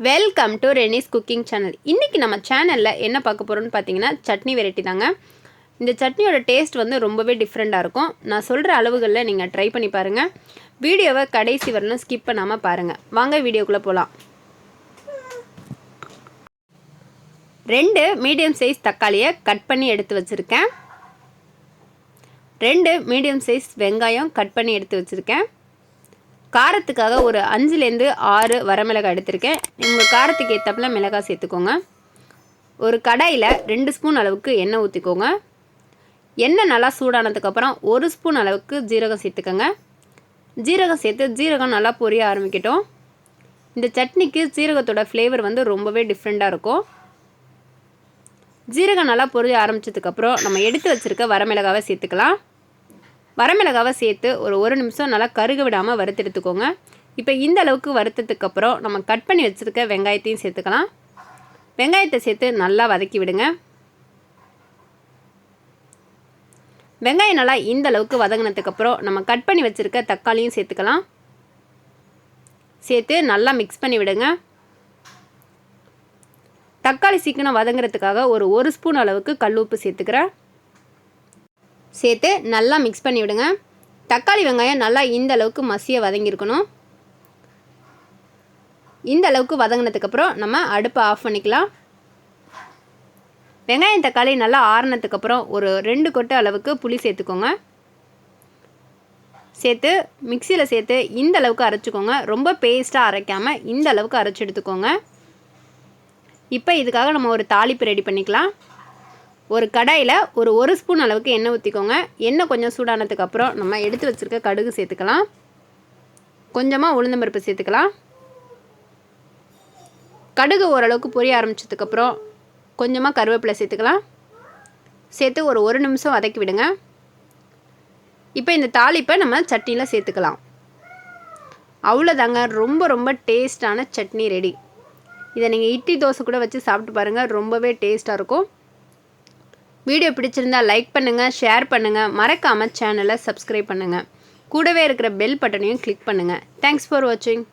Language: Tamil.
Welcome to Reni's cooking channel. இன்றைக்கி நம்ம சேனலில் என்ன பார்க்க போகிறோம்னு பார்த்தீங்கன்னா சட்னி வெரைட்டி தாங்க. இந்த சட்னியோட டேஸ்ட் வந்து ரொம்பவே டிஃப்ரெண்ட்டாக இருக்கும். நான் சொல்கிற அளவுகளில் நீங்கள் ட்ரை பண்ணி பாருங்கள். வீடியோவை கடைசி வரணும் ஸ்கிப் பண்ணாமல் பாருங்கள். வாங்க வீடியோக்குள்ளே போகலாம். 2 மீடியம் சைஸ் தக்காளியை கட் பண்ணி எடுத்து வச்சுருக்கேன். 2 மீடியம் சைஸ் வெங்காயம் கட் பண்ணி எடுத்து வச்சுருக்கேன். காரத்துக்காக ஒரு 5லேருந்து 6 வரமிளகாய் எடுத்திருக்கேன். உங்கள் காரத்துக்கு ஏற்றப்பில் மிளகாய் சேர்த்துக்கோங்க. ஒரு கடாயில் 2 ஸ்பூன் அளவுக்கு எண்ணெய் ஊற்றிக்கோங்க. எண்ணெய் நல்லா சூடானதுக்கப்புறம் 1 ஸ்பூன் அளவுக்கு ஜீரகம் சேர்த்துக்கோங்க. ஜீரகம் சேர்த்து ஜீரகம் நல்லா பொரிய ஆரம்பிக்கட்டும். இந்த சட்னிக்கு ஜீரகத்தோட ஃப்ளேவர் வந்து ரொம்பவே டிஃப்ரெண்ட்டாக இருக்கும். ஜீரகம் நல்லா பொரிய ஆரம்பித்ததுக்கப்புறம் நம்ம எடுத்து வச்சுருக்க வரமிளகாவை சேர்த்துக்கலாம். வரமிளகாவை சேர்த்து ஒரு நிமிஷம் நல்லா கருக விடாமல் வறுத்தெடுத்துக்கோங்க. இப்போ இந்த அளவுக்கு வறுத்ததுக்கப்புறம் நம்ம கட் பண்ணி வச்சுருக்க வெங்காயத்தையும் சேர்த்துக்கலாம். வெங்காயத்தை சேர்த்து நல்லா வதக்கி விடுங்க. வெங்காயம் நல்லா இந்த அளவுக்கு வதங்கினதுக்கப்புறம் நம்ம கட் பண்ணி வச்சுருக்க தக்காளியும் சேர்த்துக்கலாம். சேர்த்து நல்லா மிக்ஸ் பண்ணி விடுங்க. தக்காளி சீக்கிரம் வதங்குறதுக்காக ஒரு ஸ்பூன் அளவுக்கு கல் உப்பு சேர்த்துக்கிறேன். சேர்த்து நல்லா மிக்ஸ் பண்ணி விடுங்க. தக்காளி வெங்காயம் நல்லா இந்த அளவுக்கு மசிய வதங்கியிருக்கணும். இந்த அளவுக்கு வதங்கினதுக்கப்புறம் நம்ம அடுப்பை ஆஃப் பண்ணிக்கலாம். வெங்காயம் தக்காளி நல்லா ஆறுனதுக்கப்புறம் ஒரு 2 கொட்டை அளவுக்கு புளி சேர்த்துக்கோங்க. சேர்த்து மிக்சியில் சேர்த்து இந்த அளவுக்கு அரைச்சிக்கோங்க. ரொம்ப பேஸ்ட்டாக அரைக்காமல் இந்த அளவுக்கு அரைச்சி எடுத்துக்கோங்க. இப்போ இதுக்காக நம்ம ஒரு தாளிப்பு ரெடி பண்ணிக்கலாம். ஒரு கடாயில் ஒரு ஸ்பூன் அளவுக்கு எண்ணெய் ஊற்றிக்கோங்க. எண்ணெய் கொஞ்சம் சூடானதுக்கப்புறம் நம்ம எடுத்து வச்சுருக்க கடுகு சேர்த்துக்கலாம். கொஞ்சமாக உளுந்தம்பருப்பு சேர்த்துக்கலாம். கடுகு ஓரளவுக்கு பொரிய ஆரம்பித்ததுக்கப்புறம் கொஞ்சமாக கருவேப்பிலை சேர்த்துக்கலாம். சேர்த்து ஒரு நிமிஷம் வதக்கி விடுங்க. இப்போ இந்த தாளிப்பை நம்ம சட்னியில் சேர்த்துக்கலாம். அவ்வளோதாங்க, ரொம்ப டேஸ்டான சட்னி ரெடி. இதை நீங்கள் இட்லி தோசை கூட வச்சு சாப்பிட்டு பாருங்கள், ரொம்பவே டேஸ்ட்டாக இருக்கும். வீடியோ பிடிச்சிருந்தால் லைக் பண்ணுங்கள், ஷேர் பண்ணுங்கள், மறக்காமல் சேனலை சப்ஸ்கிரைப் பண்ணுங்கள். கூடவே இருக்கிற பெல் பட்டனையும் கிளிக் பண்ணுங்கள். தேங்க்ஸ் ஃபார் வாட்சிங்.